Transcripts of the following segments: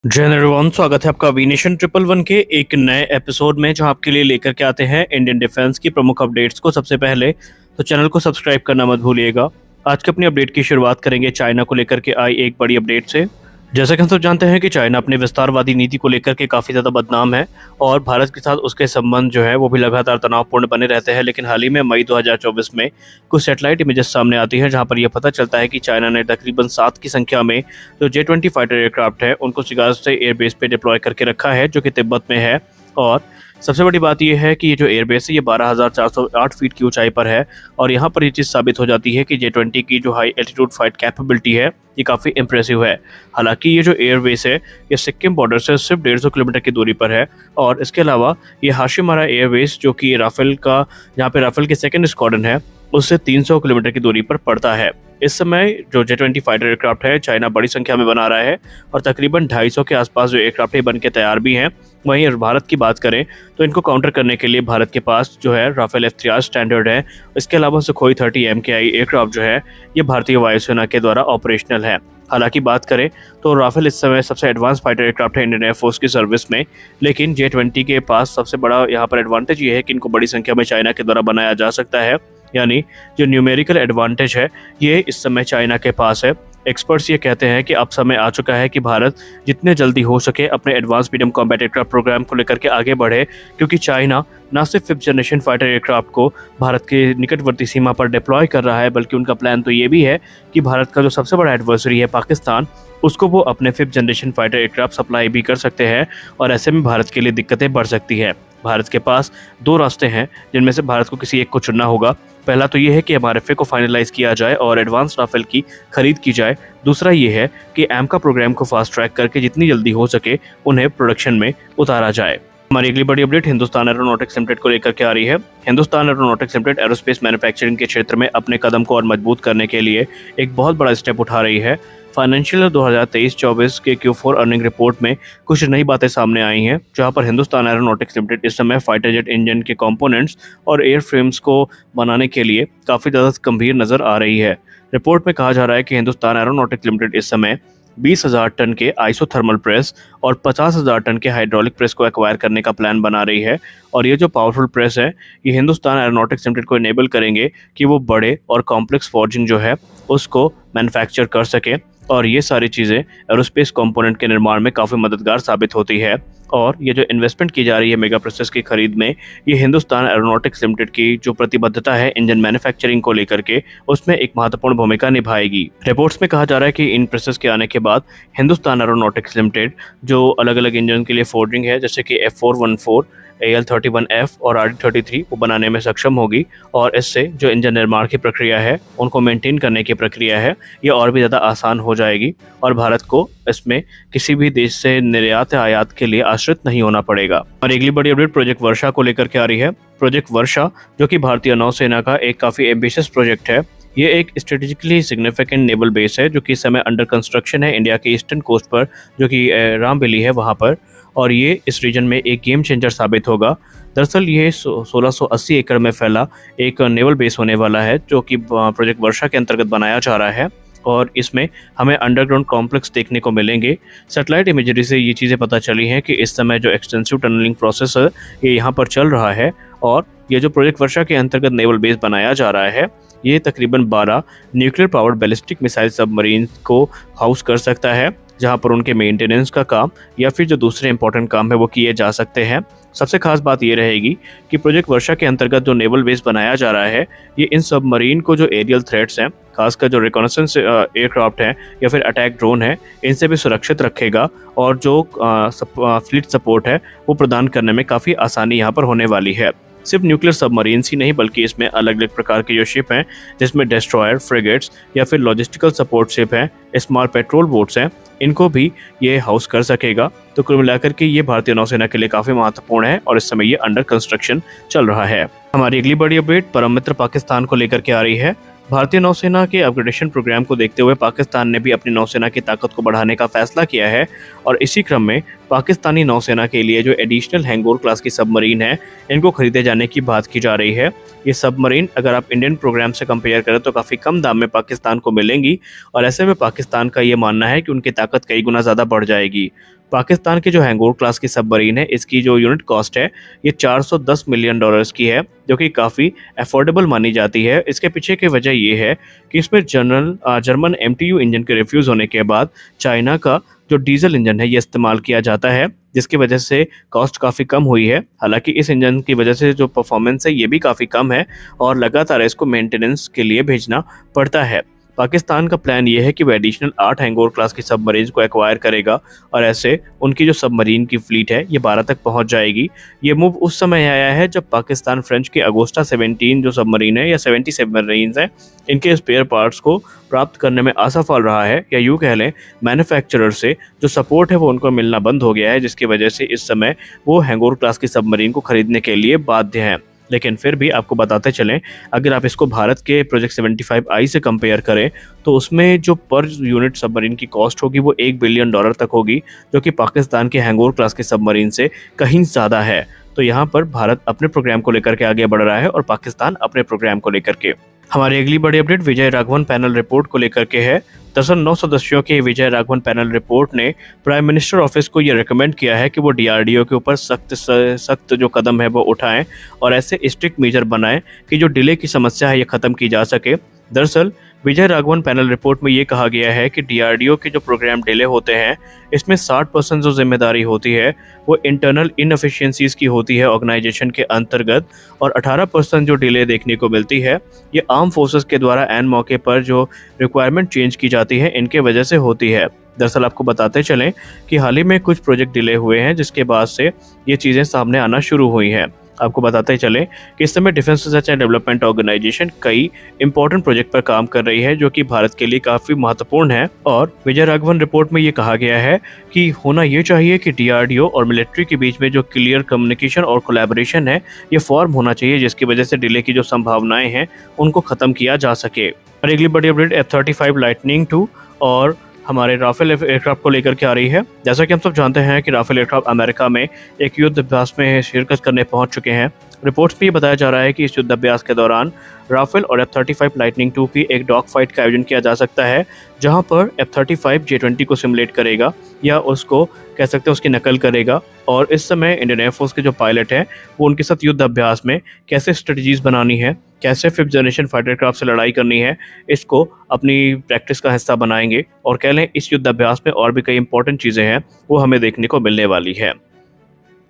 जय एवरीवन, स्वागत है आपका वीनेशन 111 के एक नए एपिसोड में, जहां आपके लिए लेकर के आते हैं इंडियन डिफेंस की प्रमुख अपडेट्स को। सबसे पहले तो चैनल को सब्सक्राइब करना मत भूलिएगा। आज के अपनी अपडेट की शुरुआत करेंगे चाइना को लेकर के आई एक बड़ी अपडेट से। जैसा कि हम सब जानते हैं कि चाइना अपनी विस्तारवादी नीति को लेकर के काफ़ी ज़्यादा बदनाम है और भारत के साथ उसके संबंध जो है वो भी लगातार तनावपूर्ण बने रहते हैं। लेकिन हाल ही में मई 2024 में कुछ सैटेलाइट इमेजेस सामने आती हैं, जहां पर यह पता चलता है कि चाइना ने तकरीबन 7 की संख्या में जो J-20 फाइटर एयरक्राफ्ट है उनको शिगार से एयरबेस पे डिप्लॉय करके रखा है, जो कि तिब्बत में है। और सबसे बड़ी बात यह है कि ये जो एयरबेस है ये 12,408 फीट की ऊंचाई पर है और यहाँ पर ये चीज़ साबित हो जाती है कि J-20 की जो हाई एल्टीट्यूड फाइट कैपेबिलिटी है ये काफ़ी इंप्रेसिव है। हालांकि ये जो एयरबेस है ये सिक्किम बॉर्डर से सिर्फ 150 किलोमीटर की दूरी पर है और इसके अलावा ये हाशिमारा एयरबेस जो कि राफेल का, जहाँ पे राफेल के सेकेंड स्क्वाड्रन है, उससे 300 किलोमीटर की दूरी पर पड़ता है। इस समय जो J-20 फाइटर एयरक्राफ्ट है चाइना बड़ी संख्या में बना रहा है और तकरीबन 250 के आसपास जो एयरक्राफ्ट है बन के तैयार भी हैं। वहीं भारत की बात करें तो इनको काउंटर करने के लिए भारत के पास जो है राफेल F-3R स्टैंडर्ड है। इसके अलावा सुखोई 30 MKI एयरक्राफ्ट जो है ये भारतीय वायुसेना के द्वारा ऑपरेशनल है। हालांकि बात करें तो राफेल इस समय सबसे एडवांस फाइटर एयरक्राफ्ट है इंडियन एयरफोर्स की सर्विस में, लेकिन J-20 के पास सबसे बड़ा यहाँ पर एडवांटेज ये है कि इनको बड़ी संख्या में चाइना के द्वारा बनाया जा सकता है। यानी जो न्यूमेरिकल एडवांटेज है ये इस समय चाइना के पास है। एक्सपर्ट्स ये कहते हैं कि अब समय आ चुका है कि भारत जितने जल्दी हो सके अपने advance medium combat aircraft programme को लेकर के आगे बढ़े, क्योंकि चाइना न सिर्फ 5th जनरेशन फाइटर एयरक्राफ्ट को भारत के निकटवर्ती सीमा पर डिप्लॉय कर रहा है, बल्कि उनका प्लान तो ये भी है कि भारत का जो सबसे बड़ा एडवर्सरी है पाकिस्तान, उसको वो अपने 5th generation fighter aircraft supply भी कर सकते हैं और ऐसे में भारत के लिए दिक्कतें बढ़ सकती है। भारत के पास 2 रास्ते हैं जिनमें से भारत को किसी एक को चुनना होगा। पहला तो ये है कि MRFA को फाइनलाइज किया जाए और एडवांस राफेल की खरीद की जाए। दूसरा ये है कि AMCA प्रोग्राम को फास्ट ट्रैक करके जितनी जल्दी हो सके उन्हें प्रोडक्शन में उतारा जाए। हमारी अगली बड़ी अपडेट हिंदुस्तान एरोनॉटिक्स लिमिटेड को लेकर के आ रही है। Hindustan aeronautics limited aerospace manufacturing के क्षेत्र में अपने कदम को और मजबूत करने के लिए एक बहुत बड़ा स्टेप उठा रही है। फाइनेंशियल 2023-24 के Q4 अर्निंग रिपोर्ट में कुछ नई बातें सामने आई हैं, जहां पर हिंदुस्तान एरोनॉटिक्स लिमिटेड इस समय फाइटर जेट इंजन के कंपोनेंट्स और एयर फ्रेम्स को बनाने के लिए काफ़ी ज़्यादा गंभीर नज़र आ रही है। रिपोर्ट में कहा जा रहा है कि हिंदुस्तान एरोनॉटिक्स लिमिटेड इस समय 20,000 टन के आइसोथर्मल प्रेस और 50,000 टन के हाइड्रोलिक प्रेस को एक्वायर करने का प्लान बना रही है। और ये जो पावरफुल प्रेस है ये हिंदुस्तान एरोनॉटिक्स लिमिटेड को इनेबल करेंगे कि वो बड़े और कॉम्प्लेक्स फॉर्जिंग जो है उसको मैन्युफैक्चर कर सके और ये सारी चीज़ें एरोस्पेस कंपोनेंट के निर्माण में काफ़ी मददगार साबित होती है। और ये जो इन्वेस्टमेंट की जा रही है मेगा प्रोसेस की खरीद में, ये हिंदुस्तान एरोनॉटिक्स लिमिटेड की जो प्रतिबद्धता है इंजन मैन्युफैक्चरिंग को लेकर के, उसमें एक महत्वपूर्ण भूमिका निभाएगी। रिपोर्ट्स में कहा जा रहा है कि इन प्रोसेस के आने के बाद हिंदुस्तान एरोनॉटिक्स लिमिटेड जो अलग अलग इंजन के लिए फोर्जिंग है, जैसे कि F414, AL31F और RD33 वो बनाने में सक्षम होगी और इससे जो इंजन निर्माण की प्रक्रिया है, उनको मेंटेन करने की प्रक्रिया है, ये और भी ज़्यादा आसान हो जाएगी और भारत को इसमें किसी भी देश से निर्यात या आयात के लिए आश्रित नहीं होना पड़ेगा। और अगली बड़ी अपडेट प्रोजेक्ट वर्षा को लेकर के आ रही है। प्रोजेक्ट वर्षा जो कि भारतीय नौसेना का एक काफ़ी एम्बिशियस प्रोजेक्ट है, ये एक स्ट्रेटेजिकली सिग्निफिकेंट नेवल बेस है जो कि इस समय अंडर कंस्ट्रक्शन है इंडिया के ईस्टर्न कोस्ट पर, जो कि रामबेली है वहाँ पर, और ये इस रीजन में एक गेम चेंजर साबित होगा। दरअसल ये 1680 एकड़ में फैला एक नेवल बेस होने वाला है जो कि प्रोजेक्ट वर्षा के अंतर्गत बनाया जा रहा है और इसमें हमें अंडरग्राउंड कॉम्प्लेक्स देखने को मिलेंगे। सैटेलाइट इमेजरी से ये चीज़ें पता चली हैं कि इस समय जो एक्सटेंसिव टनलिंग प्रोसेस है ये यहाँ पर चल रहा है और ये जो प्रोजेक्ट वर्षा के अंतर्गत नेवल बेस बनाया जा रहा है ये तकरीबन 12 nuclear powered ballistic missile submarine को हाउस कर सकता है, जहां पर उनके मेंटेनेंस का काम या फिर जो दूसरे इंपॉर्टेंट काम है वो किए जा सकते हैं। सबसे खास बात ये रहेगी कि प्रोजेक्ट वर्षा के अंतर्गत जो नेवल बेस बनाया जा रहा है ये इन सबमरीन को जो एरियल थ्रेट्स हैं, खासकर जो रिकॉनेसेंस एयरक्राफ्ट हैं या फिर अटैक ड्रोन है, इनसे भी सुरक्षित रखेगा और जो फ्लीट सपोर्ट है वो प्रदान करने में काफ़ी आसानी यहाँ पर होने वाली है। सिर्फ न्यूक्लियर सबमरीन्स ही नहीं बल्कि इसमें अलग अलग प्रकार के जो शिप हैं, जिसमें डिस्ट्रॉयर, फ्रिगेट्स या फिर लॉजिस्टिकल सपोर्ट शिप हैं, स्मॉल पेट्रोल बोट्स हैं, इनको भी ये हाउस कर सकेगा। तो कुल मिलाकर के ये भारतीय नौसेना के लिए काफ़ी महत्वपूर्ण है और इस समय ये अंडर कंस्ट्रक्शन चल रहा है। हमारी अगली बड़ी अपडेट परम मित्र पाकिस्तान को लेकर के आ रही है। भारतीय नौसेना के अपग्रेडेशन प्रोग्राम को देखते हुए पाकिस्तान ने भी अपनी नौसेना की ताकत को बढ़ाने का फैसला किया है और इसी क्रम में पाकिस्तानी नौसेना के लिए जो एडिशनल हैंगोर क्लास की सबमरीन है, इनको खरीदे जाने की बात की जा रही है। ये सबमरीन अगर आप इंडियन प्रोग्राम से कंपेयर करें तो काफ़ी कम दाम में पाकिस्तान को मिलेंगी और ऐसे में पाकिस्तान का ये मानना है कि उनकी ताकत कई गुना ज़्यादा बढ़ जाएगी। पाकिस्तान की जो हैंगोर क्लास की सबमरीन है, इसकी जो यूनिट कॉस्ट है ये $410 मिलियन की है, जो कि काफ़ी अफोर्डेबल मानी जाती है। इसके पीछे की वजह ये है कि इसमें जर्मन MTU इंजन के रिफ्यूज़ होने के बाद चाइना का जो डीजल इंजन है ये इस्तेमाल किया जाता है, जिसकी वजह से कॉस्ट काफ़ी कम हुई है। हालांकि इस इंजन की वजह से जो परफॉर्मेंस है ये भी काफ़ी कम है और लगातार इसको मेंटेनेंस के लिए भेजना पड़ता है। पाकिस्तान का प्लान ये है कि वह एडिशनल 8 हैंगोर क्लास की सबमरीन को एक्वायर करेगा और ऐसे उनकी जो सबमरीन की फ्लीट है ये 12 तक पहुंच जाएगी। ये मूव उस समय आया है जब पाकिस्तान फ्रेंच के अगोस्टा 17 जो सबमरीन है या 70 सबमरीन है, इनके स्पेयर पार्ट्स को प्राप्त करने में असफल रहा है, या यूँ कह लें मैन्युफैक्चरर से जो सपोर्ट है वो उनको मिलना बंद हो गया है, जिसकी वजह से इस समय वो हैंगोर क्लास की सबमरीन को खरीदने के लिए बाध्य हैं। लेकिन फिर भी आपको बताते चलें, अगर आप इसको भारत के प्रोजेक्ट 75I से कंपेयर करें तो उसमें जो पर यूनिट सबमरीन की कॉस्ट होगी वो $1 बिलियन तक होगी, जो कि पाकिस्तान के हैंगोर क्लास के सबमरीन से कहीं ज़्यादा है। तो यहाँ पर भारत अपने प्रोग्राम को लेकर के आगे बढ़ रहा है और पाकिस्तान अपने प्रोग्राम को लेकर के। हमारी अगली बड़ी update Vijay Raghavan panel report को लेकर के है। दरअसल 9 सदस्यों के विजय राघवन पैनल रिपोर्ट ने प्राइम मिनिस्टर ऑफिस को ये रिकमेंड किया है कि वो DRDO के ऊपर सख्त जो कदम है वो उठाएं और ऐसे स्ट्रिक्ट मेजर बनाएं कि जो डिले की समस्या है ये ख़त्म की जा सके। दरअसल विजय राघवन पैनल रिपोर्ट में ये कहा गया है कि DRDO के जो प्रोग्राम डिले होते हैं इसमें 60% जो जिम्मेदारी होती है वो इंटरनल इनएफिशिएंसीज की होती है ऑर्गेनाइजेशन के अंतर्गत, और 18% जो डिले देखने को मिलती है ये आर्म फोर्सेस के द्वारा एन मौके पर जो रिक्वायरमेंट चेंज की जाती है इनके वजह से होती है। दरअसल आपको बताते चलें कि हाल ही में कुछ प्रोजेक्ट डिले हुए हैं, जिसके बाद से ये चीज़ें सामने आना शुरू हुई हैं। आपको बताते चलें कि इस समय defence research and development organisation कई इंपॉर्टेंट प्रोजेक्ट पर काम कर रही है जो कि भारत के लिए काफ़ी महत्वपूर्ण है। और विजय राघवन रिपोर्ट में ये कहा गया है कि होना ये चाहिए कि DRDO और मिलिट्री के बीच में जो क्लियर कम्युनिकेशन और कोलैबोरेशन है ये फॉर्म होना चाहिए, जिसकी वजह से डिले की जो संभावनाएं हैं उनको ख़त्म किया जा सके। और अगली बड़ी अपडेट F-35 लाइटनिंग II और हमारे राफेल एयरक्राफ्ट को लेकर के आ रही है। जैसा कि हम सब जानते हैं कि राफेल एयरक्राफ्ट अमेरिका में एक युद्ध अभ्यास में शिरकत करने पहुंच चुके हैं। रिपोर्ट्स में ये बताया जा रहा है कि इस युद्ध अभ्यास के दौरान राफेल और F-35 लाइटनिंग II की एक डॉग फाइट का आयोजन किया जा सकता है, जहां पर F-35 J-20 को सिमुलेट करेगा या उसको कह सकते हैं उसकी नकल करेगा। और इस समय इंडियन एयरफोर्स के जो पायलट हैं वो उनके साथ युद्ध अभ्यास में कैसे स्ट्रेटजीज बनानी है, कैसे 5th जनरेशन फाइटर क्राफ्ट से लड़ाई करनी है, इसको अपनी प्रैक्टिस का हिस्सा बनाएंगे। और कह लें इस युद्ध अभ्यास में और भी कई इंपॉर्टेंट चीज़ें हैं वो हमें देखने को मिलने वाली है।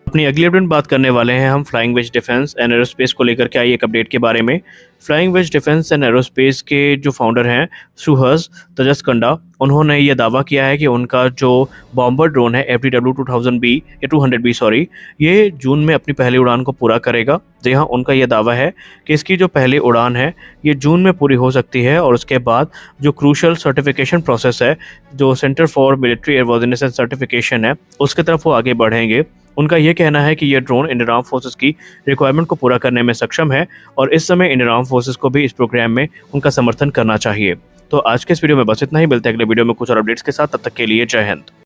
अपनी अगली अपडेट बात करने वाले हैं हम flying wedge defence and aerospace को लेकर के आई एक अपडेट के बारे में। Flying wedge defence and aerospace के जो फाउंडर हैं सुहस तजस्कंडा, उन्होंने ये दावा किया है कि उनका जो बॉम्बर ड्रोन है FDW 200B ये जून में अपनी पहली उड़ान को पूरा करेगा। जी हाँ, उनका ये दावा है कि इसकी जो पहली उड़ान है ये जून में पूरी हो सकती है और उसके बाद जो क्रूशल सर्टिफिकेशन प्रोसेस है, जो centre for military airworthiness and certification है, उसके तरफ वो आगे बढ़ेंगे। उनका ये कहना है कि ये ड्रोन इंडियन आर्म फोर्सेस की रिक्वायरमेंट को पूरा करने में सक्षम है और इस समय इंडियन आर्म फोर्सेस को भी इस प्रोग्राम में उनका समर्थन करना चाहिए। तो आज के इस वीडियो में बस इतना ही। मिलते हैं अगले वीडियो में कुछ और अपडेट्स के साथ, तब तक के लिए जय हिंद।